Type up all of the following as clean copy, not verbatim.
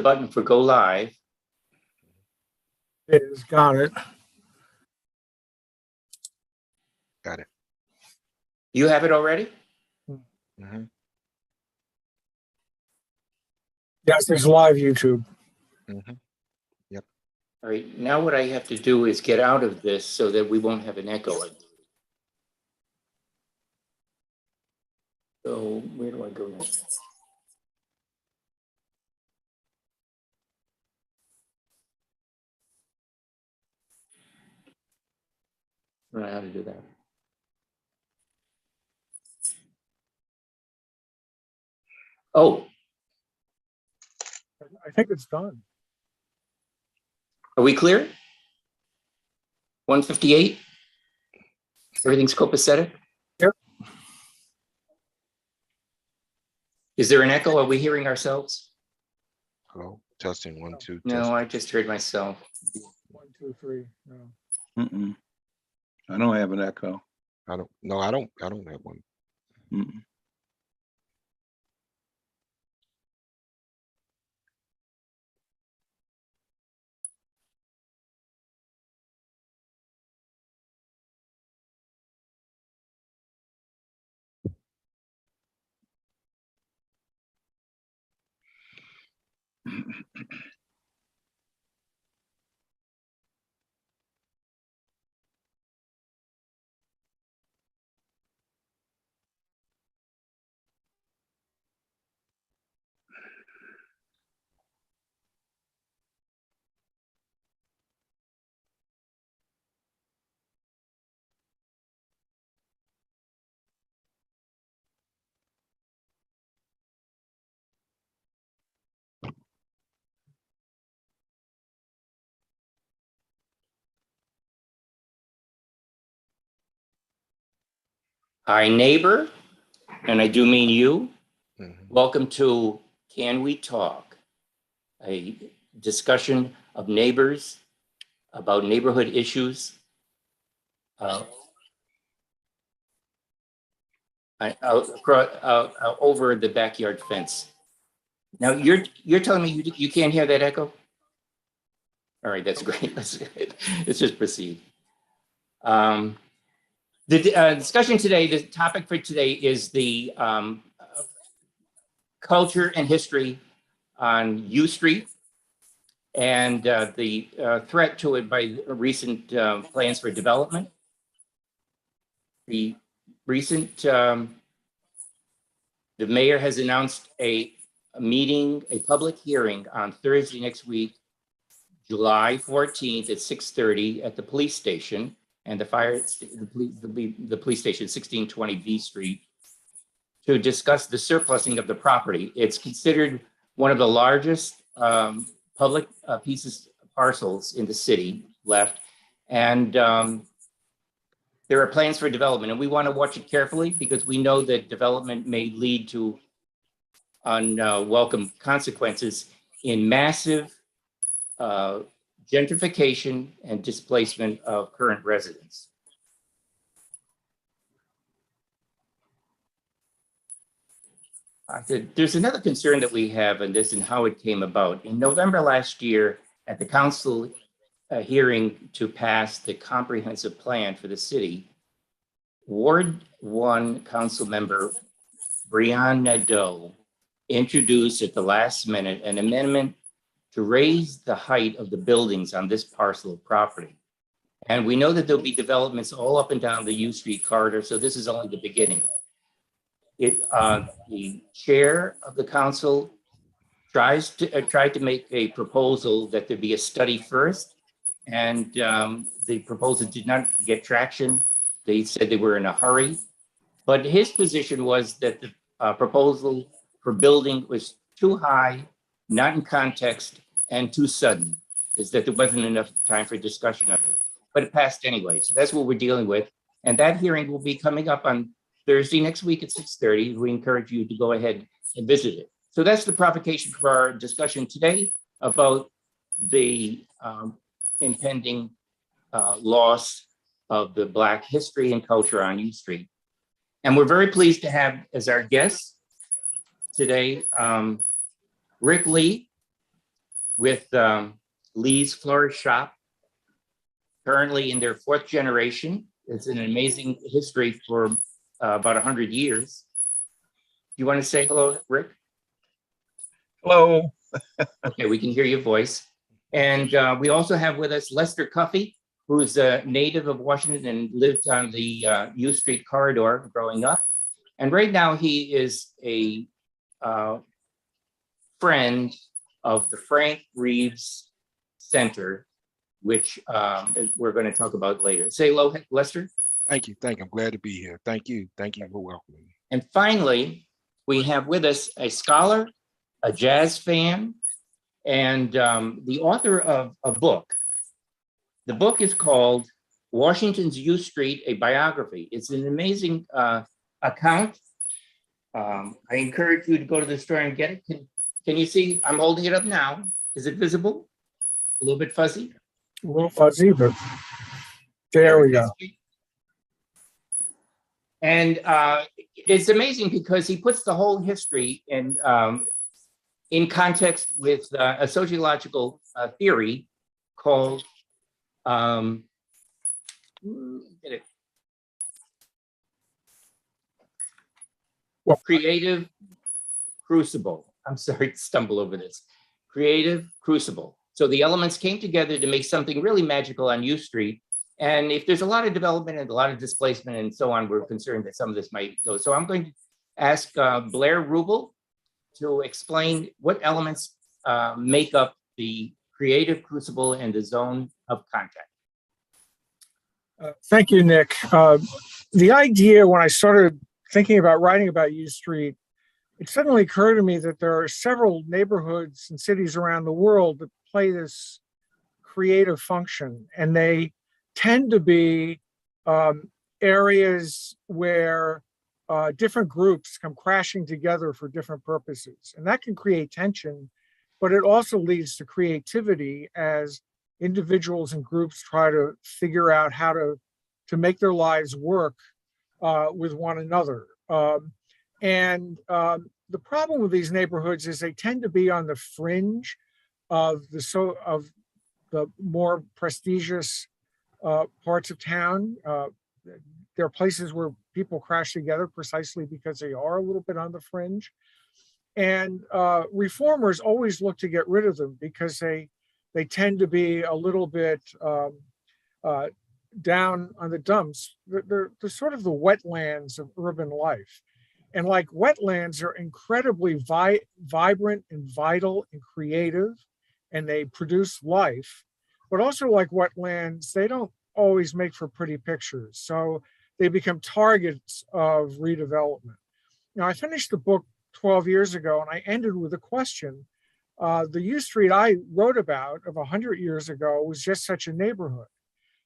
button for go live. It is, got it. Got it. You have it already? Mm-hmm. Yes, there's live YouTube. Mm-hmm. All right, now what I have to do is get out of this so that we won't have an echo. So where do I go next? I don't know how to do that. Oh, I think it's done. are we clear? 158? Everything's copacetic? Yep. Is there an echo? Are we hearing ourselves? Hello. Testing 1, 2. No, I just heard myself. 1, 2, 3. No. Mm-mm. I don't have an echo. I don't have one. Mm-mm. Hi, neighbor, and I do mean you. Mm-hmm. Welcome to Can We Talk, a discussion of neighbors about neighborhood issues. Over the backyard fence. Now you're telling me you can't hear that echo? All right, that's great. Let's just proceed. The discussion today, the topic for today is the culture and history on U Street and the threat to it by recent plans for development. The recent, the mayor has announced a meeting, a public hearing on Thursday next week, July 14th at 6:30 at the police station and the police station, 1620 V Street, to discuss the surplusing of the property. It's considered one of the largest public parcels in the city left. And there are plans for development, and we want to watch it carefully because we know that development may lead to unwelcome consequences in massive gentrification and displacement of current residents. There's another concern that we have in this and how it came about. In November last year, at the council hearing to pass the comprehensive plan for the city, Ward 1 council member Brian Nadeau introduced at the last minute an amendment to raise the height of the buildings on this parcel of property. And we know that there'll be developments all up and down the U Street corridor, so this is only the beginning. The chair of the council tried to make a proposal that there be a study first, and the proposal did not get traction. They said they were in a hurry, but his position was that the proposal for building was too high, not in context, and too sudden, is that there wasn't enough time for discussion of it. But it passed anyway, so that's what we're dealing with. And that hearing will be coming up on Thursday next week at 6:30. We encourage you to go ahead and visit it. So that's the provocation for our discussion today about the impending loss of the Black history and culture on U Street. And we're very pleased to have as our guest today, Rick Lee, with Lee's Florist Shop, currently in their 4th generation. It's an amazing history for about 100 years. You want to say hello, Rick? Hello. Okay, we can hear your voice. And we also have with us Lester Cuffey, who's a native of Washington and lived on the U Street corridor growing up. And right now he is a friend of the Frank Reeves Center, which we're going to talk about later. Say hello, Lester. Thank you. I'm glad to be here. Thank you for welcoming me. And finally, we have with us a scholar, a jazz fan, and the author of a book. The book is called Washington's U Street, a Biography. It's an amazing account. I encourage you to go to the store and get it. Can you see? I'm holding it up now. Is it visible? A little bit fuzzy? A little fuzzy, but there we go. And it's amazing because he puts the whole history in context with a sociological theory called creative crucible. I'm sorry to stumble over this. Creative crucible. So the elements came together to make something really magical on U Street. And if there's a lot of development and a lot of displacement and so on, we're concerned that some of this might go. So I'm going to ask Blair Ruble to explain what elements make up the creative crucible and the zone of contact. Thank you, Nick. The idea when I started thinking about writing about U Street, it suddenly occurred to me that there are several neighborhoods and cities around the world that play this creative function, and they tend to be areas where different groups come crashing together for different purposes. And that can create tension, but it also leads to creativity as individuals and groups try to figure out how to make their lives work with one another. The problem with these neighborhoods is they tend to be on the fringe of the more prestigious parts of town. There are places where people crash together precisely because they are a little bit on the fringe. And reformers always look to get rid of them because they tend to be a little bit down on the dumps. They're sort of the wetlands of urban life. And like wetlands are incredibly vibrant and vital and creative, and they produce life. But also like wetlands, they don't always make for pretty pictures. So they become targets of redevelopment. Now, I finished the book 12 years ago, and I ended with a question. The U Street I wrote about of 100 years ago was just such a neighborhood.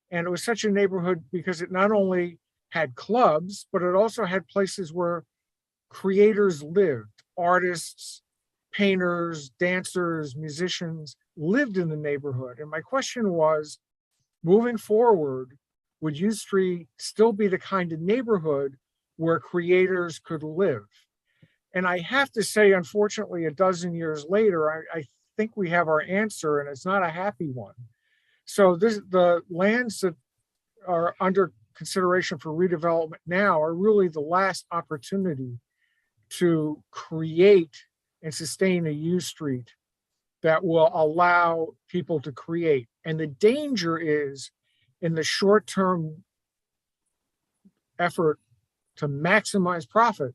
And it was such a neighborhood because it not only had clubs, but it also had places where creators lived. Artists, painters, dancers, musicians lived in the neighborhood. And my question was, moving forward, would U Street still be the kind of neighborhood where creators could live? And I have to say, unfortunately, a dozen years later, I think we have our answer, and it's not a happy one. So the lands that are under consideration for redevelopment now are really the last opportunity to create and sustain a U Street that will allow people to create. And the danger is in the short-term effort to maximize profit,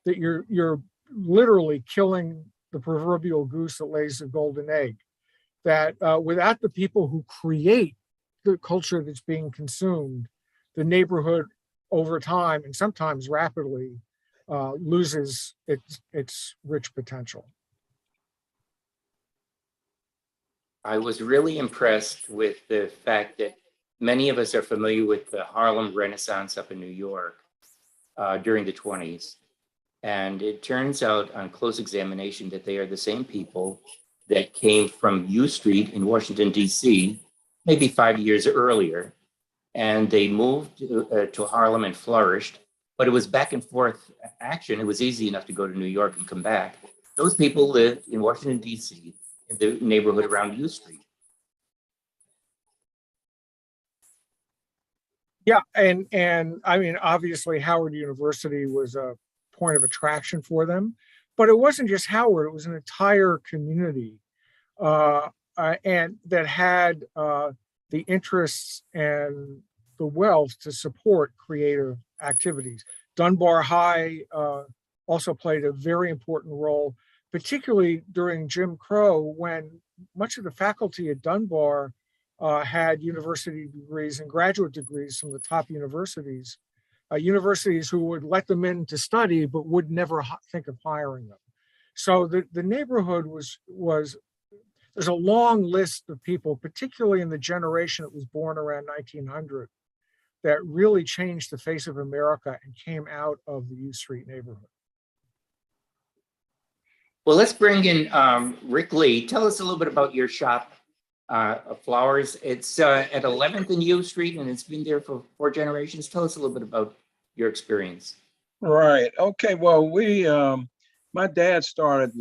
that you're literally killing the proverbial goose that lays the golden egg. That without the people who create the culture that's being consumed, the neighborhood over time and sometimes rapidly loses its rich potential. I was really impressed with the fact that many of us are familiar with the Harlem Renaissance up in New York during the 20s. And it turns out on close examination that they are the same people that came from U Street in Washington, D.C., maybe 5 years earlier. And they moved to Harlem and flourished, but it was back and forth action. It was easy enough to go to New York and come back. Those people lived in Washington, D.C. in the neighborhood around U Street. Yeah, and I mean, obviously Howard University was a point of attraction for them, but it wasn't just Howard, it was an entire community and that had the interests and the wealth to support creative activities. Dunbar High also played a very important role, particularly during Jim Crow, when much of the faculty at Dunbar had university degrees and graduate degrees from the top universities, universities who would let them in to study, but would never think of hiring them. So the neighborhood was there's a long list of people, particularly in the generation that was born around 1900, that really changed the face of America and came out of the U Street neighborhood. Well, let's bring in Rick Lee. Tell us a little bit about your shop of flowers. It's at 11th and U Street, and it's been there for 4 generations. Tell us a little bit about your experience. Right. Okay. Well, my dad started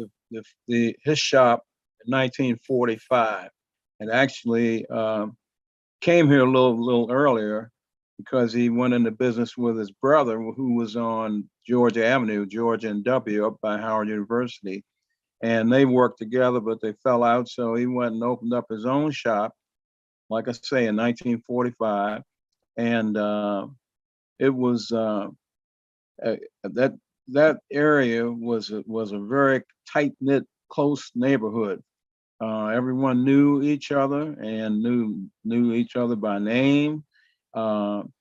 his shop in 1945, and actually came here a little earlier because he went into business with his brother, who was on Georgia Avenue, Georgia and W, up by Howard University. And they worked together, but they fell out. So he went and opened up his own shop, like I say, in 1945. And it was that area was a very tight-knit, close neighborhood. Everyone knew each other and knew each other by name. And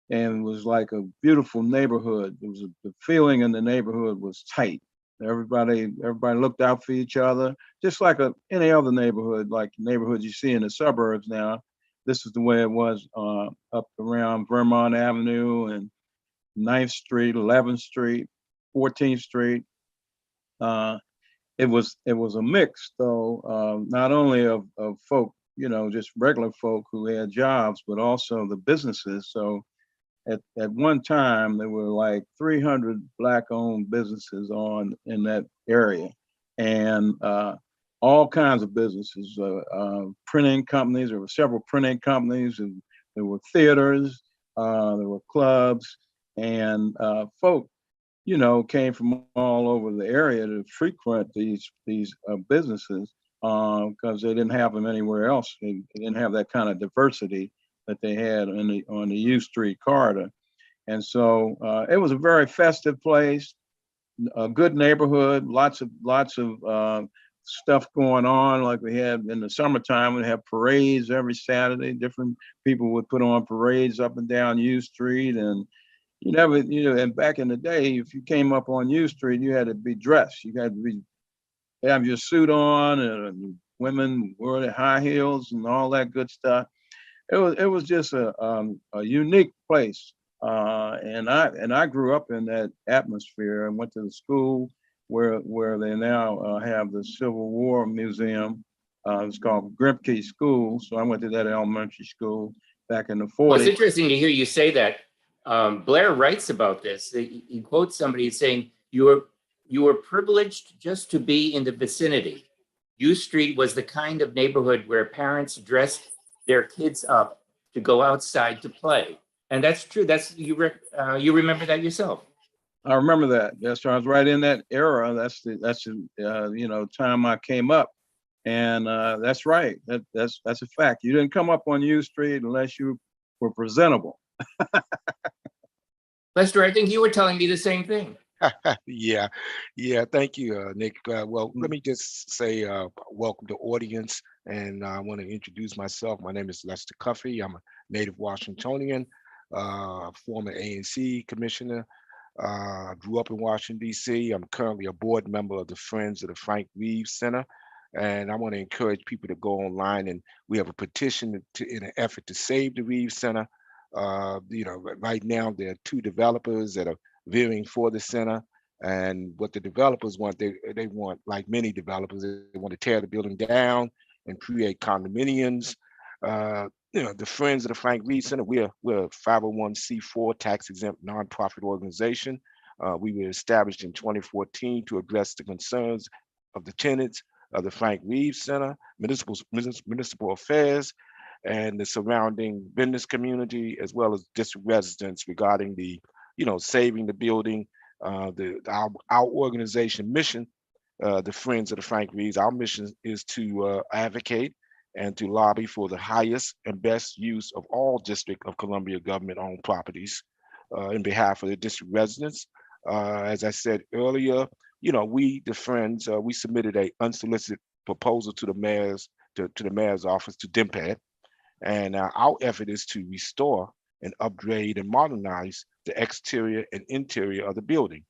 it was like a beautiful neighborhood. The feeling in the neighborhood was tight. Everybody looked out for each other, just like any other neighborhood, like neighborhoods you see in the suburbs now. This is the way it was up around Vermont Avenue and 9th Street, 11th Street, 14th Street. It was a mix, though, not only of folk, just regular folk who had jobs, but also the businesses. So at one time, there were like 300 Black-owned businesses in that area, and all kinds of businesses, printing companies. There were several printing companies, and there were theaters, there were clubs, and folk, came from all over the area to frequent these businesses because they didn't have them anywhere else. They didn't have that kind of diversity that they had on the U Street corridor. And so it was a very festive place, a good neighborhood, lots of stuff going on. Like we had in the summertime, we had parades every Saturday. Different people would put on parades up and down U Street. And and back in the day, if you came up on U Street, you had to be dressed. You had to have your suit on, and women wore their high heels and all that good stuff. It was just a unique place, and I grew up in that atmosphere. I went to the school where they now have the Civil War Museum. It's called Grimke School. So I went to that elementary school back in the 40s. Well, it's interesting to hear you say that. Blair writes about this. He quotes somebody saying, "You were privileged just to be in the vicinity. U Street was the kind of neighborhood where parents dressed their kids up to go outside to play." And that's true. You remember that yourself. I remember that. Yes, I was right in that era. That's the time I came up, and that's right. That's a fact. You didn't come up on U Street unless you were presentable. Lester, I think you were telling me the same thing. Yeah. Thank you, Nick. Well, let me just say welcome to audience, and I want to introduce myself. My name is Lester Cuffey. I'm a native Washingtonian, former ANC commissioner. Grew up in Washington, D.C. I'm currently a board member of the Friends of the Frank Reeves Center, and I want to encourage people to go online, and we have a petition in an effort to save the Reeves Center. Right now there are 2 developers that are veering for the center, and what the developers want, they want, like many developers, they want to tear the building down and create condominiums. The Friends of the Frank Reeves Center, we're a 501c4 tax-exempt nonprofit organization. We were established in 2014 to address the concerns of the tenants of the Frank Reeves Center, municipal affairs, and the surrounding business community, as well as district residents regarding the, saving the building. Our organization mission, the Friends of the Frank Reeves, our mission is to advocate and to lobby for the highest and best use of all District of Columbia government-owned properties in behalf of the district residents. As I said earlier, we, the Friends, we submitted a unsolicited proposal to the mayor's office, to DECAA, and our effort is to restore and upgrade and modernize the exterior and interior of the building.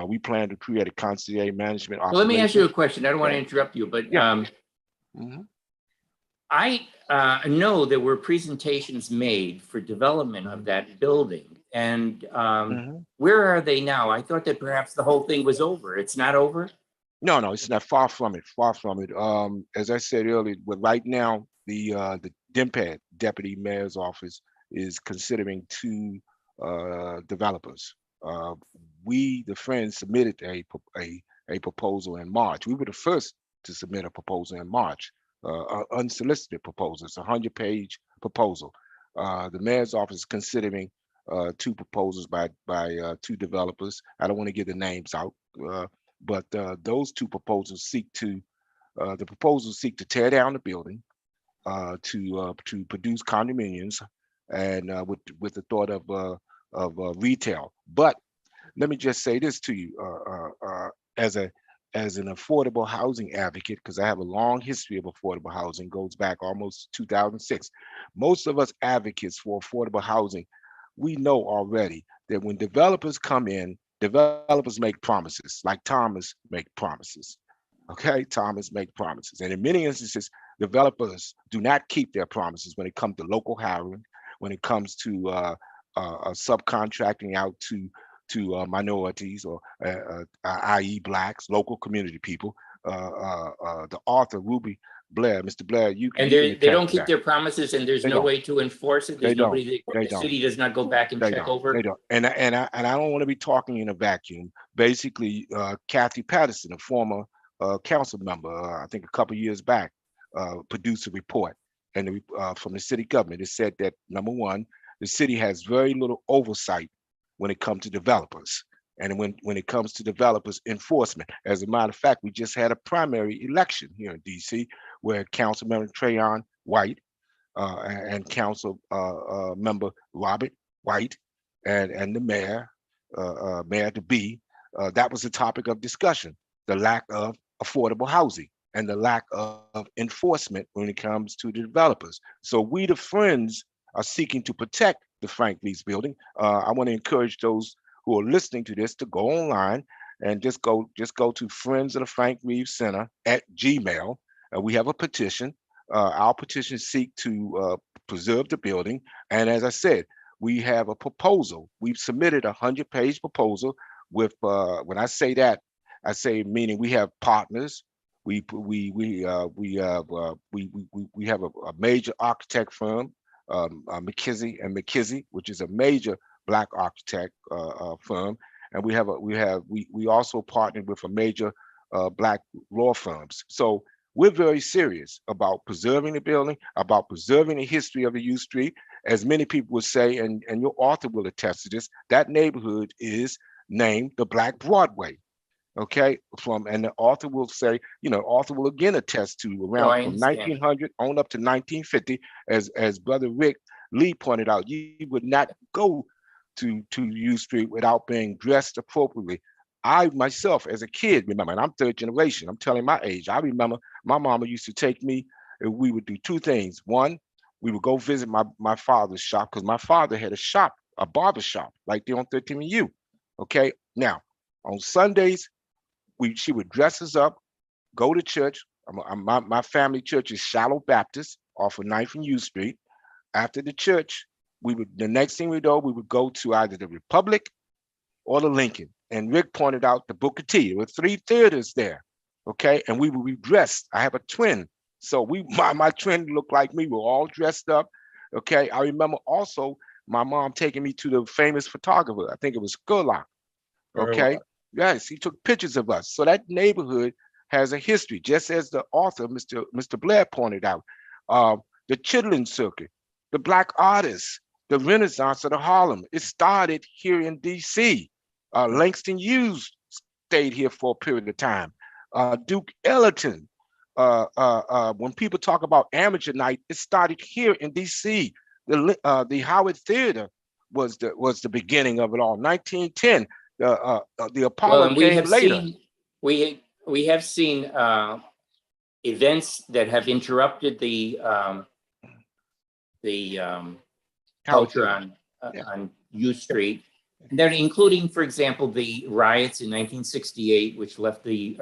We plan to create a concierge management operation. Well, let me ask you a question. I don't want to interrupt you, but Yeah. I know there were presentations made for development of that building, and where are they now? I thought that perhaps the whole thing was over. It's not over? No, it's not. Far from it. Far from it. As I said earlier, but right now the DECAA, Deputy Mayor's Office, is considering two developers. We, the Friends, submitted a proposal in March. We were the first to submit a proposal in March, unsolicited proposal. It's a 100-page proposal. The Mayor's Office is considering two proposals by two developers. I don't want to give the names out, but those two proposals seek to tear down the building, to produce condominiums, and with the thought of retail. But let me just say this to you, as an affordable housing advocate, because I have a long history of affordable housing, goes back almost 2006. Most of us advocates for affordable housing, we know already that when developers come in, developers make promises, like Thomas make promises. Okay, Thomas make promises, and in many instances, developers do not keep their promises when it comes to local hiring, when it comes to subcontracting out to minorities, or i.e. Blacks, local community people. The author, Blair, Mr. Blair, and they don't keep their promises, and there's no way to enforce it. There's nobody that the city does not go back and check over. They don't. And I don't want to be talking in a vacuum. Basically, Kathy Patterson, a former council member, I think a couple years back, produced a report, and from the city government, it said that, number one, the city has very little oversight when it comes to developers, and when it comes to developers enforcement. As a matter of fact, we just had a primary election here in DC, where Councilmember Trayon White and Council member Robert White and the mayor, Mayor DeBee, that was the topic of discussion: the lack of affordable housing and the lack of enforcement when it comes to the developers. So we, the Friends, are seeking to protect the Frank Reeves building. I want to encourage those who are listening to this to go online and just go to Friends of the Frank Reeves Center at Gmail. We have a petition. Our petition seek to preserve the building. And as I said, we have a proposal. We've submitted a 100-page proposal with, when I say that, I say meaning we have partners. We have a major architect firm, McKinsey & McKinsey, which is a major Black architect firm, and we also partnered with a major Black law firms. So we're very serious about preserving the building, about preserving the history of the U Street. As many people would say, and your author will attest to this, that neighborhood is named the Black Broadway. Okay, and the author will say, author will again attest to around from 1900 on up to 1950, as Brother Rick Lee pointed out, you would not go to U Street without being dressed appropriately. I myself, as a kid, remember, and I'm third generation, I'm telling my age, I remember my mama used to take me, and we would do two things. One, we would go visit my father's shop, because my father had a barber shop, right there on 13th U. Okay, now, on Sundays, she would dress us up, go to church. My family church is Shallow Baptist off of 9th and U Street. After the church, the next thing we do, we would go to either the Republic or the Lincoln. And Rick pointed out the Booker T. There were 3 theaters there, okay? And we would be dressed. I have a twin. So my twin looked like me. We were all dressed up, okay? I remember also my mom taking me to the famous photographer. I think it was Skurlock, okay? Yes, he took pictures of us. So that neighborhood has a history, just as the author, Mr. Blair, pointed out. The Chitlin Circuit, the Black artists, the Renaissance of the Harlem. It started here in DC. Langston Hughes stayed here for a period of time. Duke Ellington. When people talk about amateur night, it started here in DC. The Howard Theater was the beginning of it all. 1910. The Apollo came later. We have seen events that have interrupted the culture on U Street, and then including, for example, the riots in 1968, which left the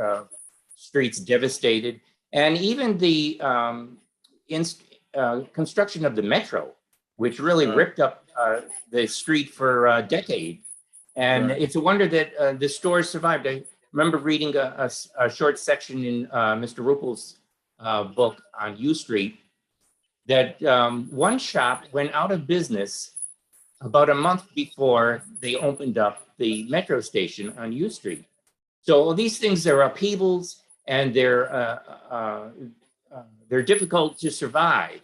streets devastated, and even the construction of the metro, which really ripped up the street for a decade. And it's a wonder that the stores survived. I remember reading a short section in Mr. Ruble's book on U Street that one shop went out of business about a month before they opened up the metro station on U Street. So these things are upheavals, and they're difficult to survive.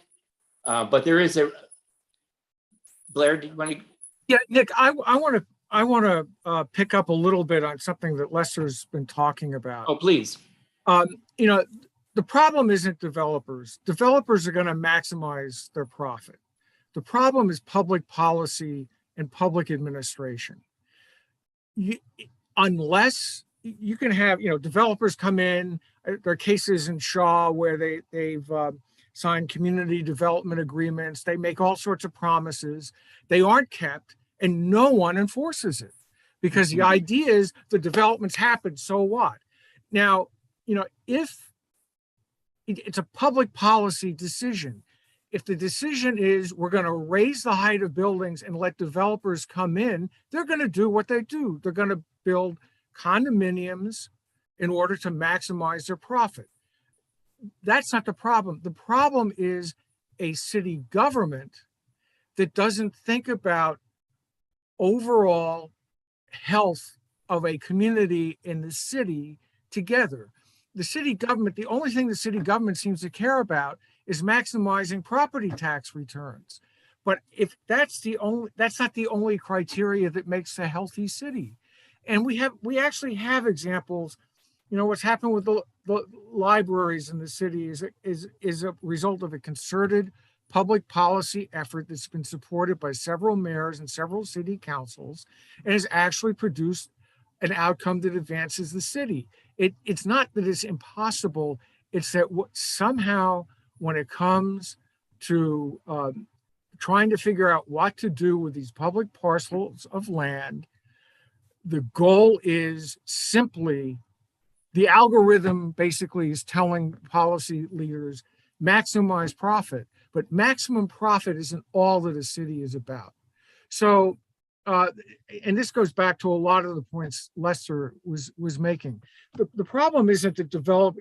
But there is a Blair. Do you want to? Yeah, Nick, I want to pick up a little bit on something that Lester's been talking about. Oh, please. You know, the problem isn't developers. Developers are going to maximize their profit. The problem is public policy and public administration. Unless you can have, developers come in, there are cases in Shaw where they've signed community development agreements. They make all sorts of promises. They aren't kept, and no one enforces it, because the idea is the developments happen, so what? Now, if it's a public policy decision, if the decision is we're going to raise the height of buildings and let developers come in, they're going to do what they do. They're going to build condominiums in order to maximize their profit. That's not the problem. The problem is a city government that doesn't think about overall health of a community in the city together. The city government, the only thing the city government seems to care about is maximizing property tax returns. But if that's not the only criteria that makes a healthy city. And we actually have examples. What's happened with the libraries in the city is a result of a concerted public policy effort that's been supported by several mayors and several city councils, and has actually produced an outcome that advances the city. It's not that it's impossible, it's that somehow when it comes to trying to figure out what to do with these public parcels of land, the goal is simply, the algorithm basically is telling policy leaders maximize profit, but maximum profit isn't all that a city is about. So, and this goes back to a lot of the points Lester was making. The problem isn't that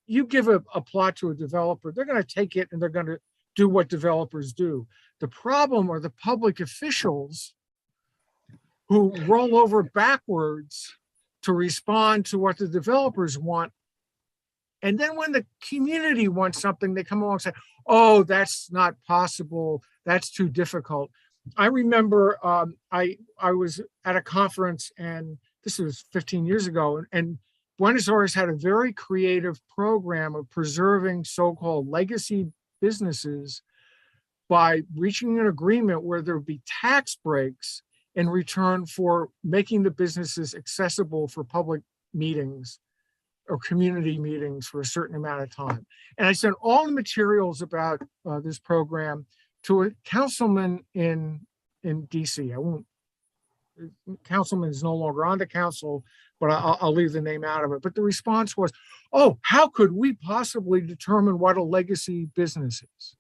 you give a plot to a developer, they're going to take it and they're going to do what developers do. The problem are the public officials who roll over backwards to respond to what the developers want. And then when the community wants something, they come along and say, oh, that's not possible. That's too difficult. I remember I was at a conference, and this was 15 years ago, and Buenos Aires had a very creative program of preserving so-called legacy businesses by reaching an agreement where there would be tax breaks in return for making the businesses accessible for public meetings or community meetings for a certain amount of time. And I sent all the materials about this program to a councilman in DC. Councilman is no longer on the council, but I'll leave the name out of it. But the response was, oh, how could we possibly determine what a legacy business is?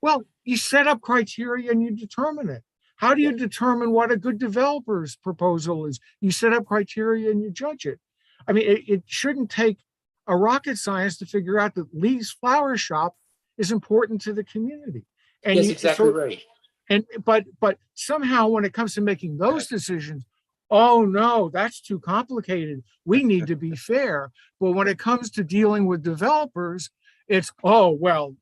Well, you set up criteria and you determine it. How do you determine what a good developer's proposal is? You set up criteria and you judge it. I mean, it shouldn't take a rocket science to figure out that Lee's Flower Shop is important to the community. And yes, exactly right. But somehow when it comes to making those decisions, oh no, that's too complicated. We need to be fair. But when it comes to dealing with developers, it's, oh, well,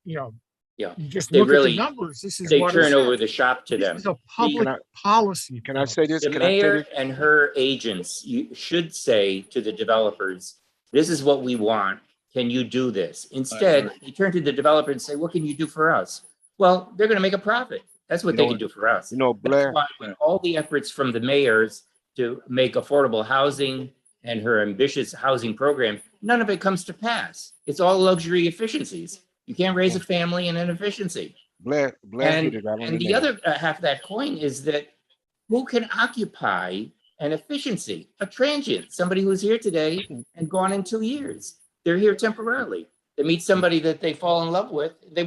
Yeah, you just they look at the really, numbers. This is they what is turn said. over the shop to This them. is a The, public policy Can I problem. say this? the Can I say mayor this? and her agents, you should say to the developers, this is what we want. Can you do this? Instead, they turn to the developer and say, what can you do for us? Well, they're going to make a profit. That's what You they know, can do for us. That's Blair, why with all the efforts from the mayors to make affordable housing and her ambitious housing program, none of it comes to pass. It's all luxury efficiencies. You can't raise a family in an efficiency. Blair hit it right on And the the nail. other half of that coin is that who can occupy an efficiency, a transient, somebody who's here today and gone in 2 years. They're here temporarily. They meet somebody that they fall in love with, they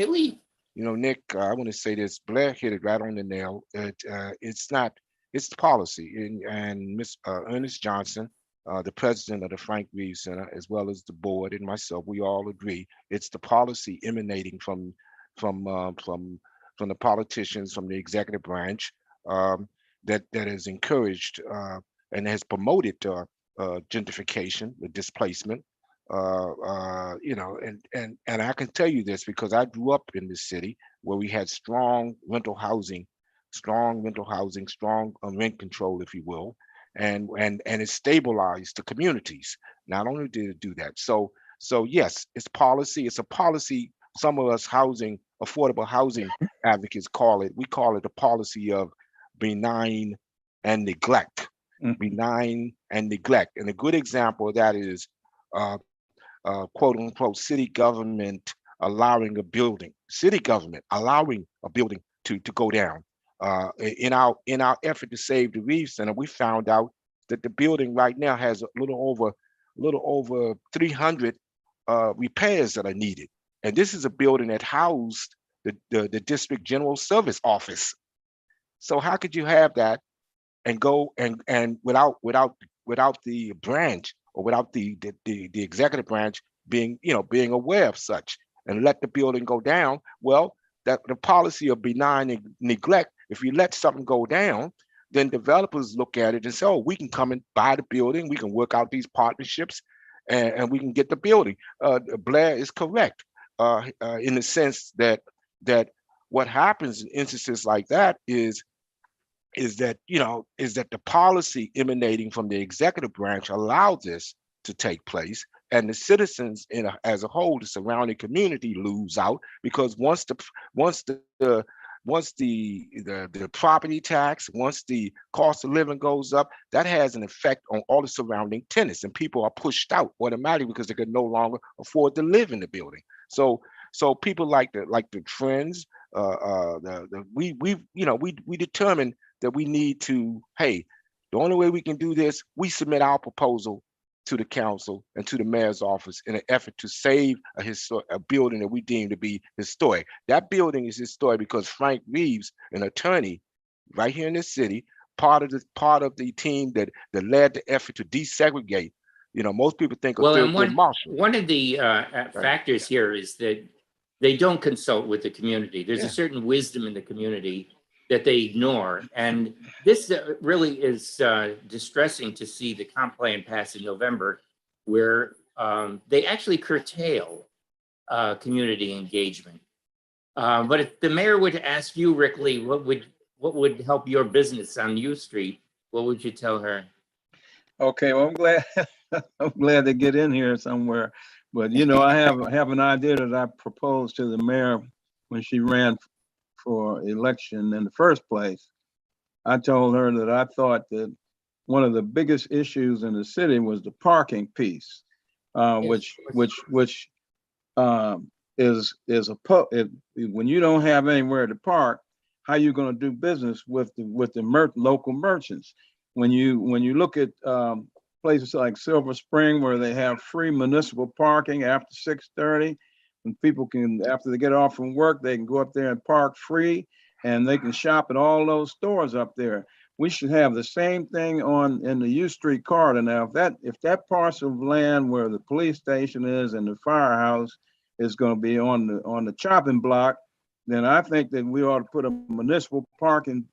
leave. Nick, I want to say this. Blair hit it right on the nail. It's not, it's the policy. And Miss Ernest Johnson, the president of the Frank Reeves Center, as well as the board and myself, we all agree it's the policy emanating from the politicians, from the executive branch, that has encouraged and has promoted gentrification, the displacement. And I can tell you this because I grew up in this city where we had strong rental housing, strong rent control, if you will, and it stabilized the communities. Not only did it do that, so yes, it's policy. It's a policy. Some of us affordable housing advocates we call it the policy of benign and neglect. Benign and neglect. And a good example of that is quote unquote city government allowing a building to go down. In our effort to save the Reeves Center, we found out that the building right now has a little over 300 repairs that are needed. And this is a building that housed the district general service office. So how could you have that and go and without the branch or without the executive branch being aware of such and let the building go down? Well, that the policy of benign neglect, if you let something go down, then developers look at it and say, oh, we can come and buy the building, we can work out these partnerships, and we can get the building. Blair is correct in the sense that what happens in instances like that is that the policy emanating from the executive branch allowed this to take place, and the citizens as a whole, the surrounding community, lose out because once the property tax, once the cost of living goes up, that has an effect on all the surrounding tenants, and people are pushed out automatically because they can no longer afford to live in the building. So people like the Friends, we determined that we need to, hey, the only way we can do this, we submit our proposal to the council and to the mayor's office in an effort to save a building that we deem to be historic. That building is historic because Frank Reeves, an attorney right here in this city, part of the team that led the effort to desegregate. Most people think of Well, and Thurgood Marshall. one of the factors here is that they don't consult with the community. There's a certain wisdom in the community that they ignore. And this really is distressing to see the comp plan pass in November, where they actually curtail community engagement. But if the mayor would ask you, Rick Lee, what would help your business on U Street, what would you tell her? Okay, well, I'm glad I'm glad to get in here somewhere. But I have an idea that I proposed to the mayor when she ran for election in the first place. I told her that I thought that one of the biggest issues in the city was the parking piece, which is when you don't have anywhere to park, how you going to do business with the local merchants? When you look at places like Silver Spring, where they have free municipal parking after 6:30, and people can, after they get off from work, they can go up there and park free, and they can shop at all those stores up there. We should have the same thing in the U Street corridor. Now, if that parcel of land where the police station is and the firehouse is going to be on the chopping block, then I think that we ought to put a municipal parking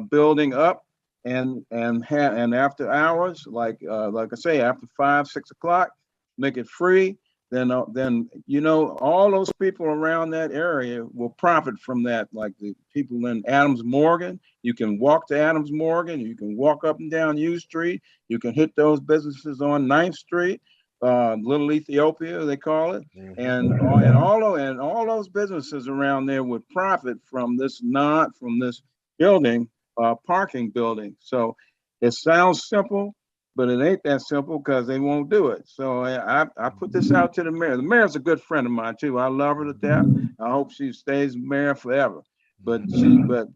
building up and after hours, like I say, after 5, 6 o'clock, make it free. Then all those people around that area will profit from that. Like the people in Adams Morgan, you can walk to Adams Morgan, you can walk up and down U Street, you can hit those businesses on 9th Street, Little Ethiopia they call it, and all those businesses around there would profit from this building, parking building. So it sounds simple, but it ain't that simple because they won't do it. So I put this out to the mayor. The mayor's a good friend of mine too. I love her to death. I hope she stays mayor forever. But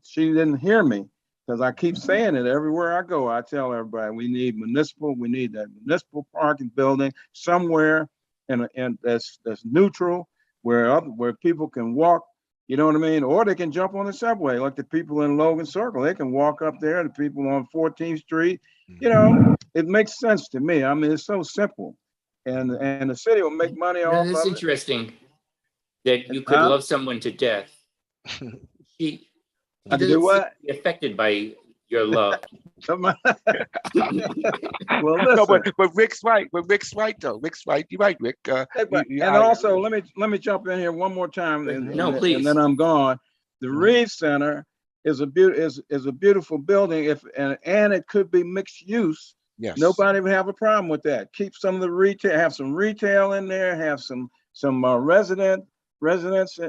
she didn't hear me because I keep saying it everywhere I go. I tell everybody we need that municipal parking building somewhere and that's neutral where people can walk. You know what I mean? Or they can jump on the subway, like the people in Logan Circle. They can walk up there. The people on 14th Street. It makes sense to me. I mean, it's so simple, and the city will make money off It's of it. interesting that you could love someone to death. She I do doesn't seem what? to be affected by your love. Well, No, listen. but Rick's right. But Rick's right though. Rick's right. You're right, Rick. And also, let me jump in here one more time, No, please. and then I'm gone. The Reeves Center is a beautiful building. And it could be mixed use. Yes. Nobody would have a problem with that. Keep some of the retail, have some retail in there, have some residents. I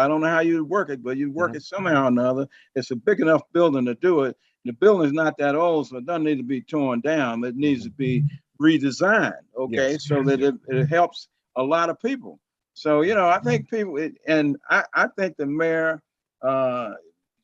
don't know how you work it, but you work it somehow or another. It's a big enough building to do it. The building's not that old, so it doesn't need to be torn down. It needs to be redesigned, okay, so that it helps a lot of people. So, I think people, I think the mayor,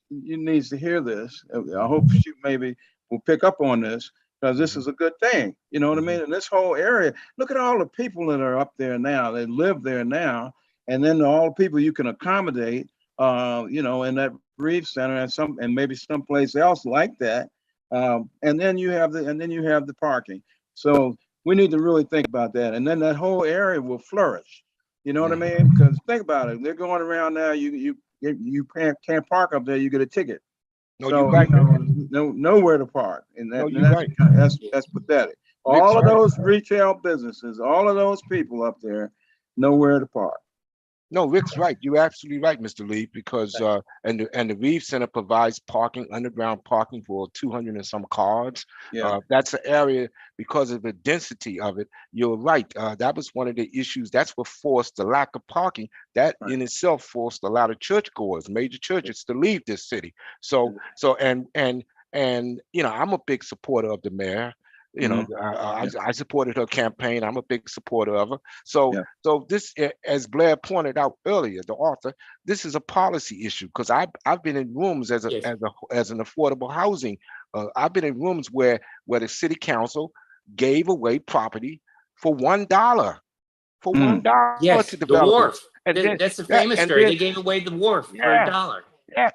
needs to hear this. I hope she maybe will pick up on this because this is a good thing. You know what I mean? And this whole area, look at all the people that are up there now, that live there now, and then all the people you can accommodate, in that Reeves Center and maybe someplace else like that. And then you have the parking. So we need to really think about that. And then that whole area will flourish. You know what I mean? Because think about it. They're going around now. You can't park up there. You get a ticket. No, So, you're right. nowhere to park. And that's pathetic. All of those retail businesses, all of those people up there, nowhere to park. No, Rick's right. You're absolutely right, Mr. Lee, because and the Reeves Center provides parking, underground parking for 200 and some cars. That's an area because of the density of it. You're right. That was one of the issues. That's what forced the lack of parking. That in itself forced a lot of churchgoers, major churches, to leave this city. I'm a big supporter of the mayor. I supported her campaign. I'm a big supporter of her. So this, as Blair pointed out earlier, the author, this is a policy issue because I've been in rooms as an affordable housing. I've been in rooms where the city council gave away property for $1. For $1 yes, to the developers. wharf. And then, that's the famous story. They gave away the wharf for $1. Yeah,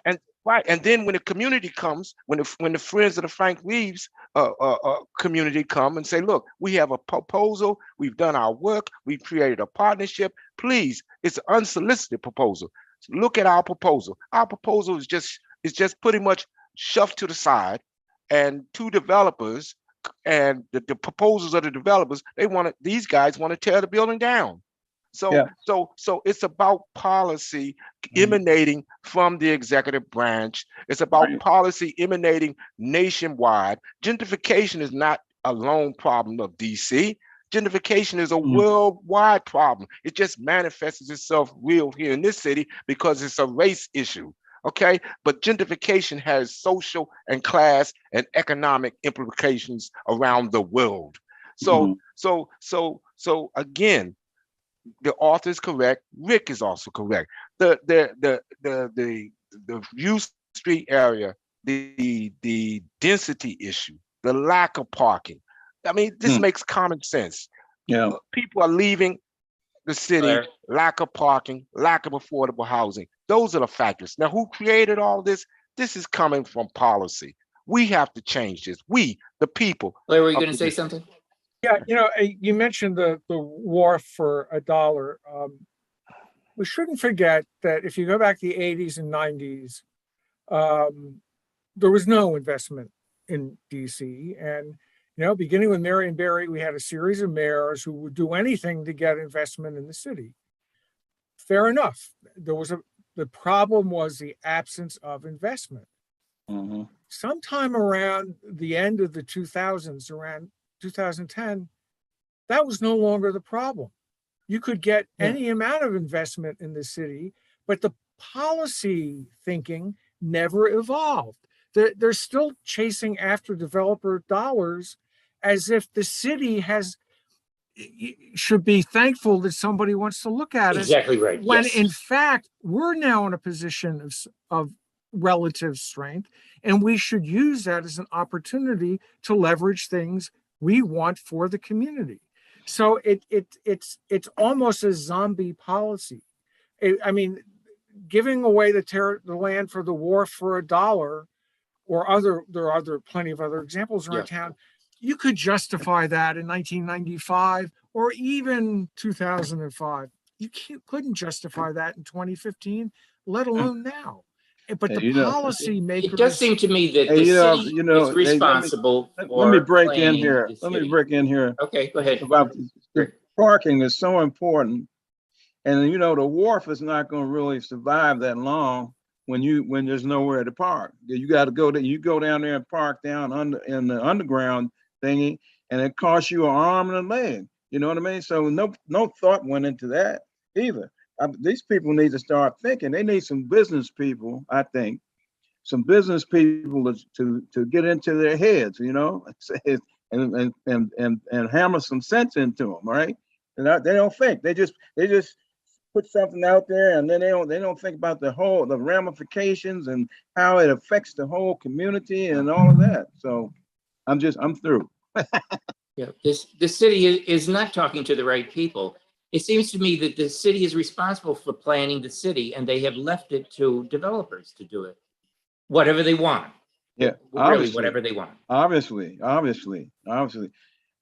and then when the community comes, when the friends of the Frank Reeves community come and say, look, we have a proposal, we've done our work, we've created a partnership. Please, it's an unsolicited proposal. Look at our proposal. Our proposal is just pretty much shoved to the side, and two developers and the proposals of the developers, these guys want to tear the building down. So it's about policy emanating from the executive branch. It's about policy emanating nationwide. Gentrification is not a lone problem of DC. Gentrification is a worldwide problem. It just manifests itself real here in this city because it's a race issue. Okay, but gentrification has social and class and economic implications around the world. So again, the author is correct. Rick is also correct. The U Street area, the density issue, the lack of parking. I mean, this makes common sense. Yeah, people are leaving the city. Lack of parking, lack of affordable housing. Those are the factors. Now, who created all this? This is coming from policy. We have to change this. We, the people. Blair, were you going to say something? Yeah, you mentioned the wharf for $1. We shouldn't forget that if you go back to the 80s and 90s, there was no investment in DC. And, beginning with Marion Barry, we had a series of mayors who would do anything to get investment in the city. Fair enough. The problem was the absence of investment. Mhm. Sometime around the end of the 2000s, around 2010, that was no longer the problem. You could get any amount of investment in the city, but the policy thinking never evolved. They're still chasing after developer dollars as if the city should be thankful that somebody wants to look at it. Exactly right. When Yes. in fact, we're now in a position of relative strength, and we should use that as an opportunity to leverage things we want for the community. So it's almost a zombie policy. I mean, giving away the land for the wharf for $1, or there are plenty of other examples around town. You could justify that in 1995 or even 2005. You couldn't justify that in 2015, let alone now. But the policy makers. It does seem to me that Hey, the city is responsible let me for break in planning here. the Let me city. break in here Okay, go ahead. about the parking is so important. And the wharf is not going to really survive that long when there's nowhere to park. You got to go down there and park down in the underground thingy, and it costs you an arm and a leg. You know what I mean? So no thought went into that either. These people need to start thinking. They need some business people, I think, some business people to get into their heads, and hammer some sense into them, right? And they don't think. They just put something out there, and then they don't think about the ramifications and how it affects the whole community and all of that. So I'm through. Yeah, the city is not talking to the right people. It seems to me that the city is responsible for planning the city, and they have left it to developers to do it, whatever they want. Yeah, really, whatever they want. Obviously.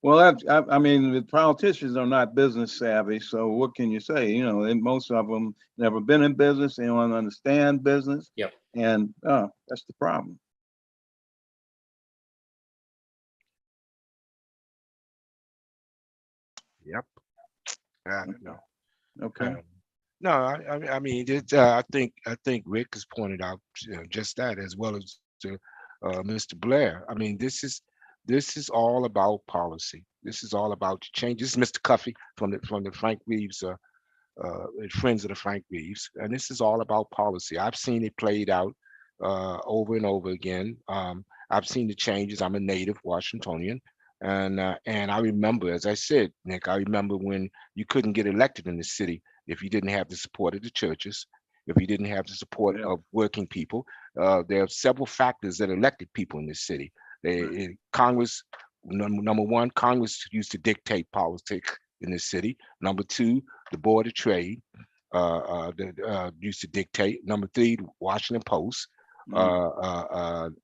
Well, I mean, the politicians are not business savvy, so what can you say? Most of them never been in business. They don't understand business. Yep. And that's the problem. Yep. I don't know. Okay. No, I mean, I think Rick has pointed out just that, as well as to Mr. Blair. I mean, this is all about policy. This is all about change. This is Mr. Cuffey from the Frank Reeves, Friends of the Frank Reeves, and this is all about policy. I've seen it played out over and over again. I've seen the changes. I'm a native Washingtonian, and I remember, as I said, Nick, I remember when you couldn't get elected in the city if you didn't have the support of the churches, if you didn't have the support of working people. There are several factors that elected people in this city. Congress, number one, Congress used to dictate politics in this city. Number two, the Board of Trade used to dictate. Number three, the Washington Post. And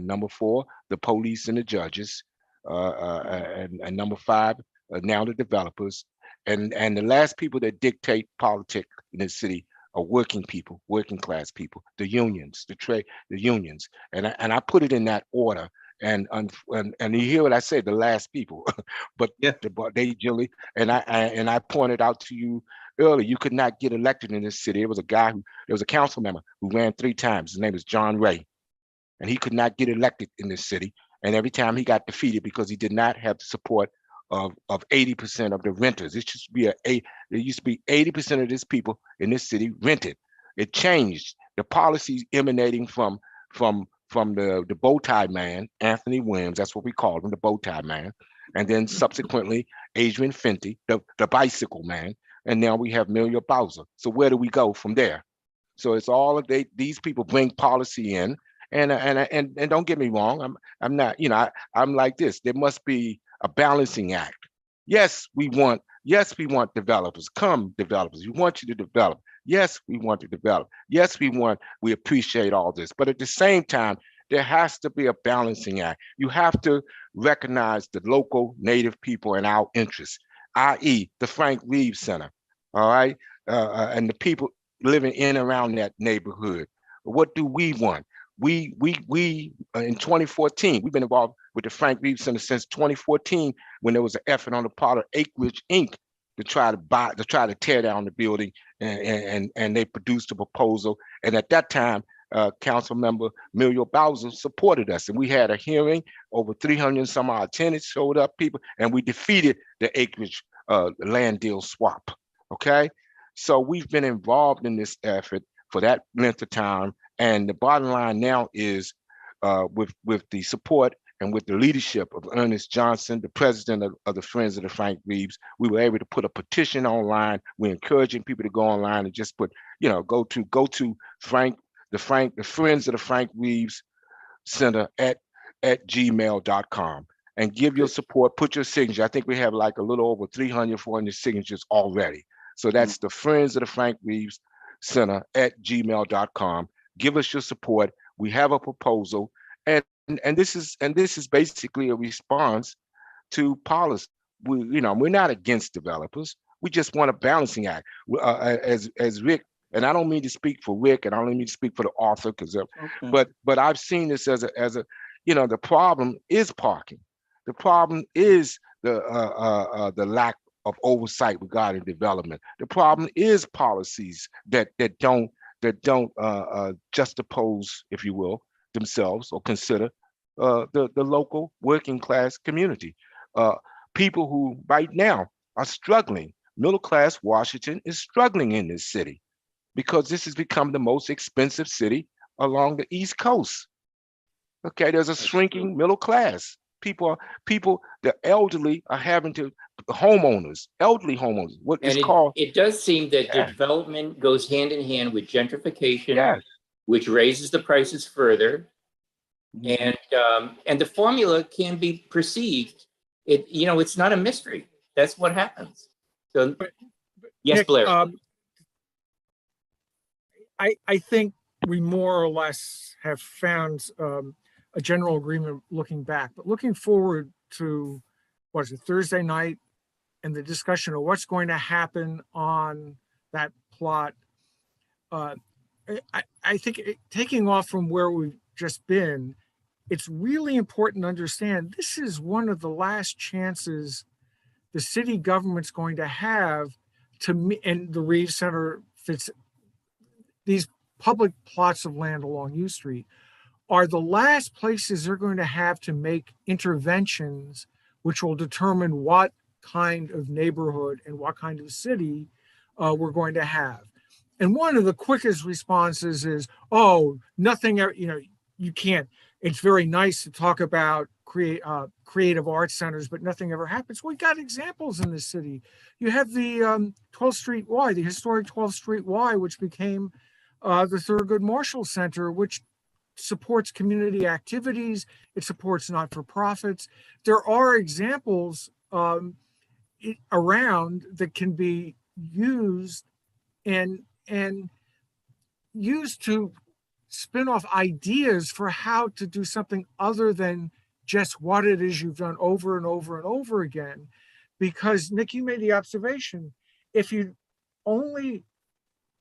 number four, the police and the judges. And number five, now the developers. And the last people that dictate politics in this city are working people, working class people, the unions, the unions. And I put it in that order. And you hear what I say, the last people, but they generally, and I pointed out to you earlier, you could not get elected in this city. There was a council member who ran 3 times. His name is John Ray, and he could not get elected in this city. And every time he got defeated because he did not have the support of 80% of the renters. It used to be 80% of this people in this city rented. It changed. The policies emanating from the bow tie man, Anthony Williams, that's what we called him, the bow tie man, and then subsequently Adrian Fenty, the bicycle man, and now we have Muriel Bowser. So where do we go from there? So it's all of these people bring policy in, and don't get me wrong, I'm not, I'm like this. There must be a balancing act. Yes, we want developers. Come, developers. We want you to develop. Yes, we want to develop. Yes, we appreciate all this. But at the same time, there has to be a balancing act. You have to recognize the local native people and our interests, i.e. the Frank Reeves Center, all right? And the people living in and around that neighborhood. What do we want? we in 2014, we've been involved with the Frank Reeves Center since 2014, when there was an effort on the part of Acreage Inc. to try to tear down the building, and they produced a proposal. And at that time, Council Member Muriel Bowser supported us, and we had a hearing. Over 300 some odd tenants showed up, people, and we defeated the acreage land deal swap. Okay, so we've been involved in this effort for that length of time, and the bottom line now is, with the support and with the leadership of Ernest Johnson, the president of the Friends of the Frank Reeves, we were able to put a petition online. We're encouraging people to go online and just put, go to the Friends of the Frank Reeves Center at gmail.com and give your support, put your signature. I think we have like a little over 300, 400 signatures already. So that's the Friends of the Frank Reeves Center at gmail.com. Give us your support. We have a proposal, and this is basically a response to policy. We're not against developers. We just want a balancing act. As Rick, and I don't mean to speak for Rick, and I don't mean to speak for the author, but I've seen this as a the problem is parking. The problem is the lack of oversight regarding development. The problem is policies that don't juxtapose, if you will, themselves or consider the local working class community. People who right now are struggling. Middle class Washington is struggling in this city because this has become the most expensive city along the East Coast. Okay, there's a shrinking middle class. People, the elderly are having to, elderly homeowners, It does seem that the development goes hand in hand with gentrification, Yes. which raises the prices further. And the formula can be perceived. It's not a mystery. That's what happens. So, yes, Nick, Blair. I think we more or less have found a general agreement looking back, but looking forward to, Thursday night and the discussion of what's going to happen on that plot. I think taking off from where we've just been, it's really important to understand this is one of the last chances the city government's going to have and the Reeves Center fits. These public plots of land along U Street are the last places they're going to have to make interventions which will determine what kind of neighborhood and what kind of city we're going to have. And one of the quickest responses is, oh, nothing, you can't. It's very nice to talk about creative arts centers, but nothing ever happens. We got examples in the city. You have the 12th Street Y, the historic 12th Street Y, which became the Thurgood Marshall Center, which supports community activities. It supports not-for-profits. There are examples around that can be used and used to spin off ideas for how to do something other than just what it is you've done over and over and over again. Because, Nick, you made the observation, if you only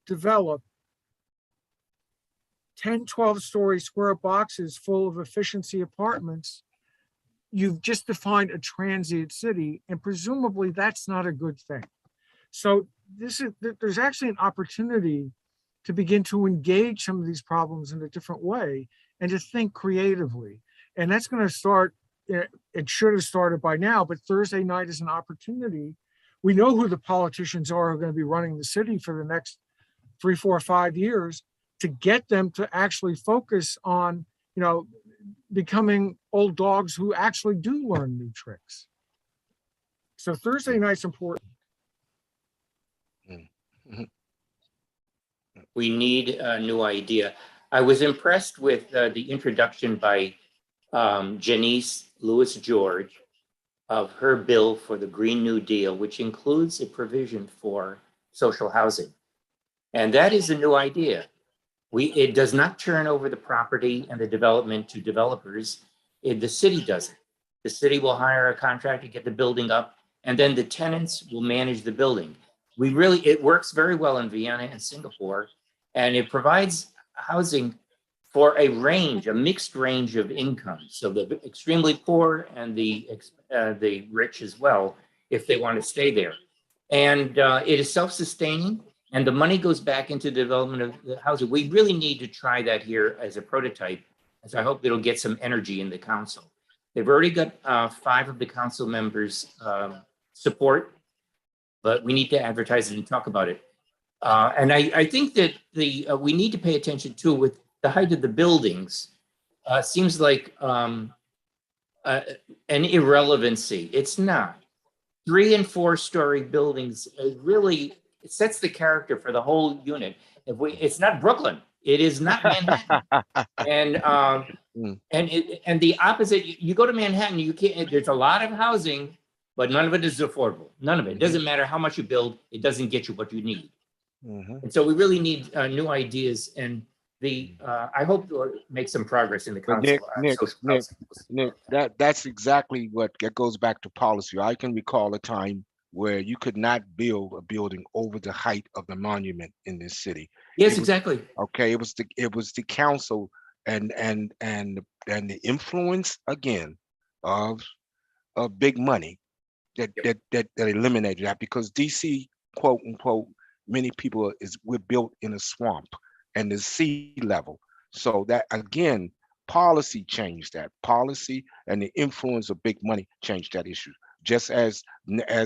develop 10, 12-story square boxes full of efficiency apartments, you've just defined a transient city, and presumably that's not a good thing. So there's actually an opportunity to begin to engage some of these problems in a different way and to think creatively. And that's going to start, it should have started by now, but Thursday night is an opportunity. We know who the politicians are who are going to be running the city for the next 3, 4, 5 years, to get them to actually focus on, becoming old dogs who actually do learn new tricks. So Thursday night's important. We need a new idea. I was impressed with the introduction by Janice Lewis George of her bill for the Green New Deal, which includes a provision for social housing. And that is a new idea. It does not turn over the property and the development to developers. The city does it. The city will hire a contractor to get the building up, and then the tenants will manage the building. It works very well in Vienna and Singapore, and it provides housing for a range, a mixed range of incomes. So the extremely poor and the rich as well, if they want to stay there. And it is self-sustaining, and the money goes back into the development of the housing. We really need to try that here as a prototype, as I hope it'll get some energy in the council. They've already got 5 of the council members' support, but we need to advertise it and talk about it. And I think that we need to pay attention too with the height of the buildings. Seems like an irrelevancy. It's not. 3- and 4-story buildings really, it sets the character for the whole unit. It's not Brooklyn. It is not Manhattan. And and the opposite. You go to Manhattan, you can't. There's a lot of housing, but none of it is affordable. None of it. It doesn't matter how much you build. It doesn't get you what you need. And so we really need new ideas. And I hope to make some progress in the council. Nick, that's exactly that goes back to policy. I can recall a time where you could not build a building over the height of the monument in this city. Yes, exactly. Okay, it was the council and the influence again of big money that eliminated that, because DC, quote unquote, many people we're built in a swamp and the sea level. So that again, policy changed that. Policy and the influence of big money changed that issue. Just as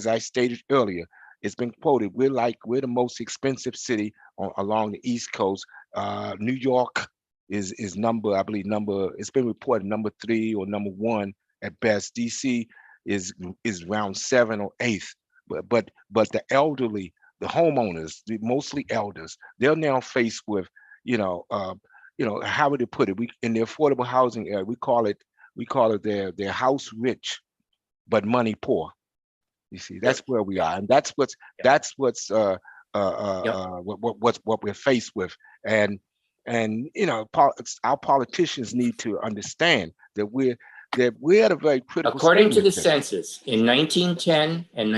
I stated earlier, it's been quoted, we're the most expensive city along the East Coast. New York is it's been reported number 3 or number 1 at best. DC is around 7 or 8th. But the elderly, the homeowners, mostly elders, they're now faced with, how would you put it? In the affordable housing area, we call it their house rich, but money poor. You see, that's where we are, and that's what's what we're faced with, and our politicians need to understand that we're at a very critical. According to the census, in 2010 and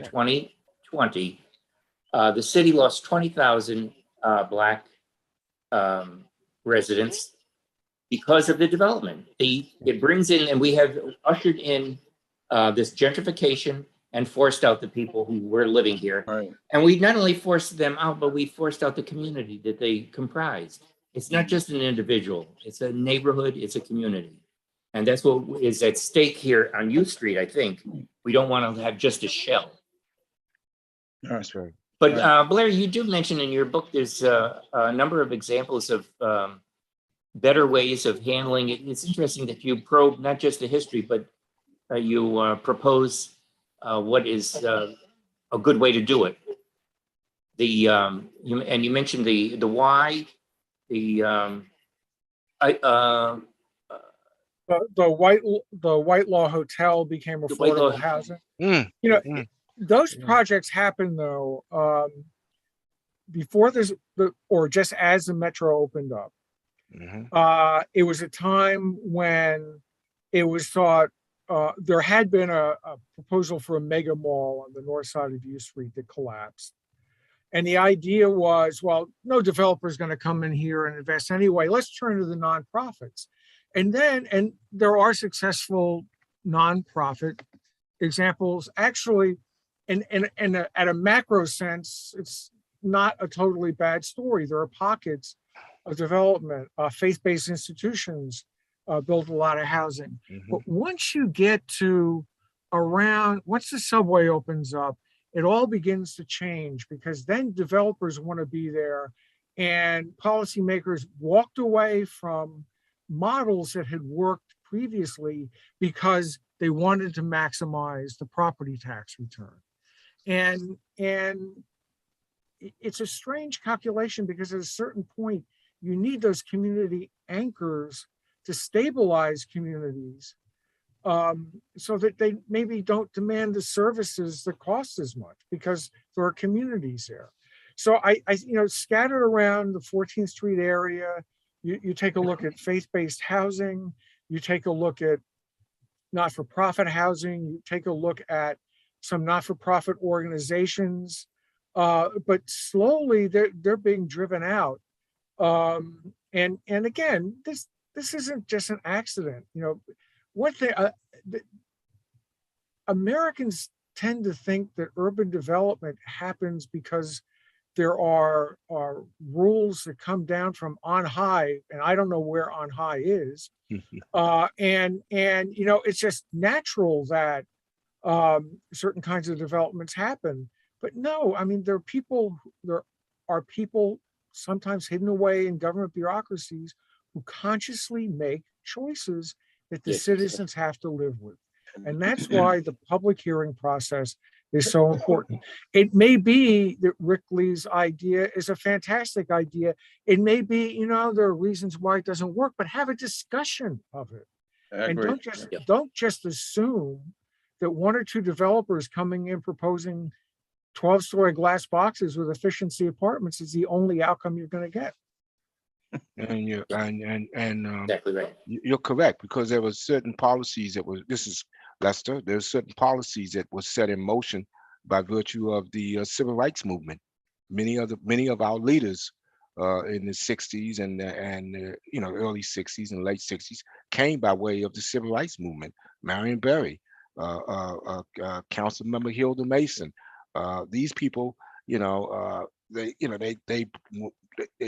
2020, the city lost 20,000 Black residents because of the development. It brings in, and we have ushered in this gentrification and forced out the people who were living here. Right. And we not only forced them out, but we forced out the community that they comprised. It's not just an individual, it's a neighborhood, it's a community. And that's what is at stake here on U Street, I think. We don't want to have just a shell. That's right. But Blair, you do mention in your book, there's a number of examples of better ways of handling it. It's interesting that you probe not just the history, but you propose what is a good way to do it. You mentioned the why, the White Law Hotel became affordable housing. Those projects happened though before this, or just as the metro opened up. It was a time when it was thought there had been a proposal for a mega mall on the north side of U Street that collapsed. And the idea was, well, no developer is going to come in here and invest anyway. Let's turn to the nonprofits. And there are successful nonprofit examples. Actually, and at a macro sense, it's not a totally bad story. There are pockets of development. Faith-based institutions build a lot of housing. But once you get to once the subway opens up, it all begins to change, because then developers want to be there, and policymakers walked away from models that had worked previously because they wanted to maximize the property tax return. And it's a strange calculation, because at a certain point, you need those community anchors to stabilize communities so that they maybe don't demand the services that cost as much, because there are communities there. So I scattered around the 14th Street area, you take a look at faith-based housing, you take a look at not-for-profit housing, you take a look at some not-for-profit organizations, but slowly they're being driven out. And again, this isn't just an accident. You know, one thing Americans tend to think that urban development happens because there are rules that come down from on high, and I don't know where on high is. And you know, it's just natural that certain kinds of developments happen. But no, I mean, there are people sometimes hidden away in government bureaucracies who consciously make choices that the Yes, citizens have to live with. And that's why the public hearing process is so important. It may be that Rick Lee's idea is a fantastic idea. It may be, you know, there are reasons why it doesn't work, but have a discussion of it. I And agree. don't just assume that one or two developers coming in proposing 12-story glass boxes with efficiency apartments is the only outcome you're going to get. And you're exactly right. you're correct, because there were certain policies that was, this is Lester, there's certain policies that were set in motion by virtue of the civil rights movement. Many of our leaders in the 60s and you know, early 60s and late 60s came by way of the civil rights movement. Marion Berry, Council Member Hilda Mason, these people, you know, they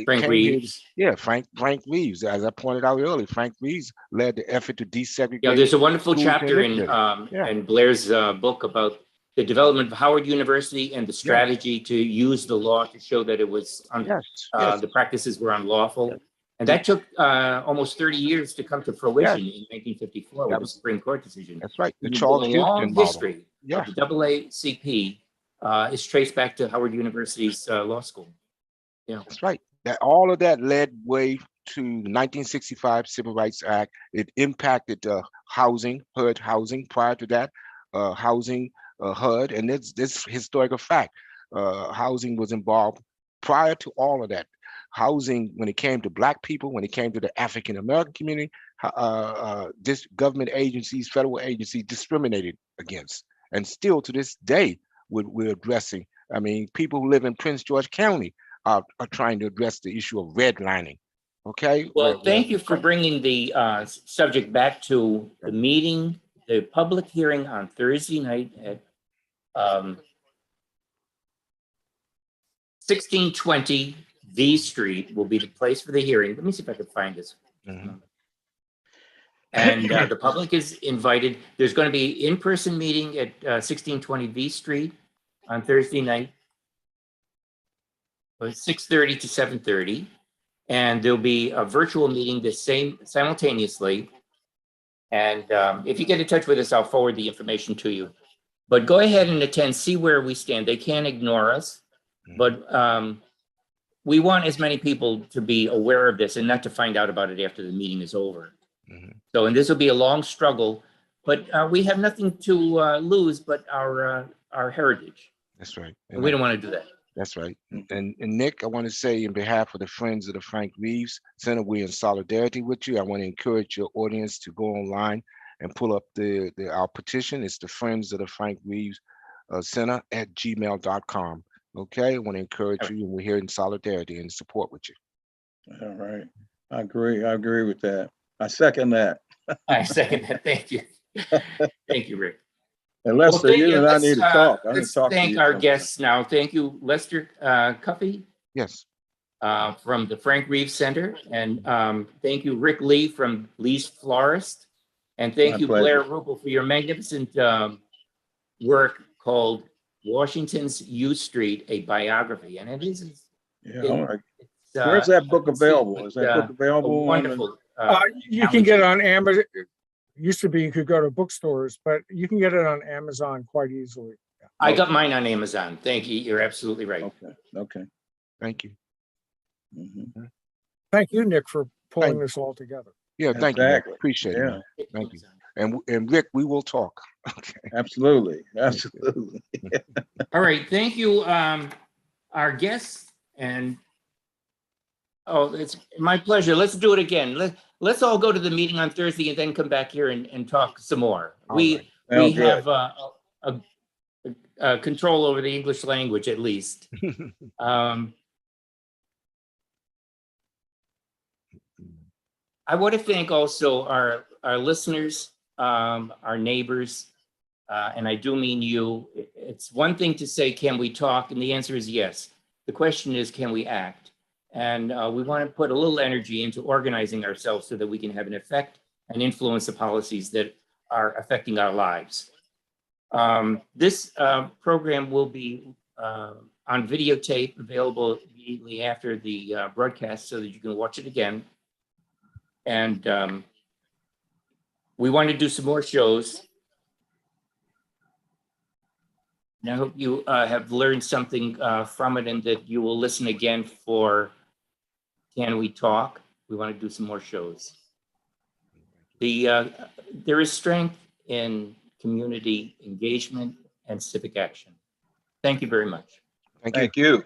Frank came Reeves. here. Yeah, Frank Reeves, as I pointed out earlier, Frank Reeves led the effort to desegregate. Yeah, there's a wonderful schools chapter in initially. in Blair's book about the development of Howard University and the strategy to use the law to show that it was Yes. the practices were unlawful. And that took almost 30 years to come to fruition in 1954 with the Supreme Court decision. That's right. The The Charles long Houston model. history of the AACP is traced back to Howard University's law school. Yeah, That's right. That all of that led way to the 1965 Civil Rights Act. It impacted housing, HUD housing. Prior to that, housing HUD, and this historical fact. Housing was involved prior to all of that. Housing, when it came to Black people, when it came to the African American community, this government agencies, federal agencies discriminated against, and still to this day, we're addressing. I mean, people who live in Prince George County are trying to address the issue of redlining. Okay. well, thank you for bringing the subject back to the meeting, the public hearing on Thursday night at 1620 V Street will be the place for the hearing. Let me see if I can find this. And the public is invited. There's going to be in-person meeting at 1620 V Street on Thursday night, 6:30 to 7:30. And there'll be a virtual meeting the same simultaneously. And if you get in touch with us, I'll forward the information to you. But go ahead and attend, see where we stand. They can't ignore us, but we want as many people to be aware of this and not to find out about it after the meeting is over. So, and this will be a long struggle, but we have nothing to lose but our heritage. That's right. And we don't want to do that. That's right. And Nick, I want to say in behalf of the Friends of the Frank Reeves Center, we're in solidarity with you. I want to encourage your audience to go online and pull up our petition. It's the Friends of the Frank Reeves Center at gmail.com. Okay, I want to encourage you, and we're here in solidarity and support with you. All right. I agree with that. I second that. I second that. Thank you. Thank you, Rick. And Lester, you and I need to talk. I need to Let's talk to thank you our sometime. guests now. Thank you, Lester Cuffey. Yes. From the Frank Reeves Center. And thank you, Rick Lee from Lee's Florist. And thank My you, pleasure. Blair Ruble, for your magnificent work called Washington's U Street, a Biography. And it is. Yeah. it- All right. it's, Where's that book it's available? Is that book a available? wonderful. You can get it on Amazon. Used to be you could go to bookstores, but you can get it on Amazon quite easily. I got mine on Amazon. Thank you. You're absolutely right. Okay. Thank you. Mhm. Thank you, Nick, for pulling Thank- this all together. Yeah, thank you. Nick. Exactly. Appreciate it. Yeah. Man. Thank you. And Rick, we will talk. Okay. Absolutely. All right. Thank you, our guests. And it's my pleasure. Let's do it again. Let's all go to the meeting on Thursday and then come back here and talk some more. All We right. Sounds have control over the English language at least. I want to thank also our listeners, our neighbors, and I do mean you. It's one thing to say, can we talk? And the answer is yes. The question is, can we act? And we want to put a little energy into organizing ourselves so that we can have an effect and influence the policies that are affecting our lives. This program will be on videotape, available immediately after the broadcast so that you can watch it again. And we want to do some more shows. And I hope you have learned something from it and that you will listen again for Can We Talk? We want to do some more shows. There is strength in community engagement and civic action. Thank you very much. Thank you. Thank you.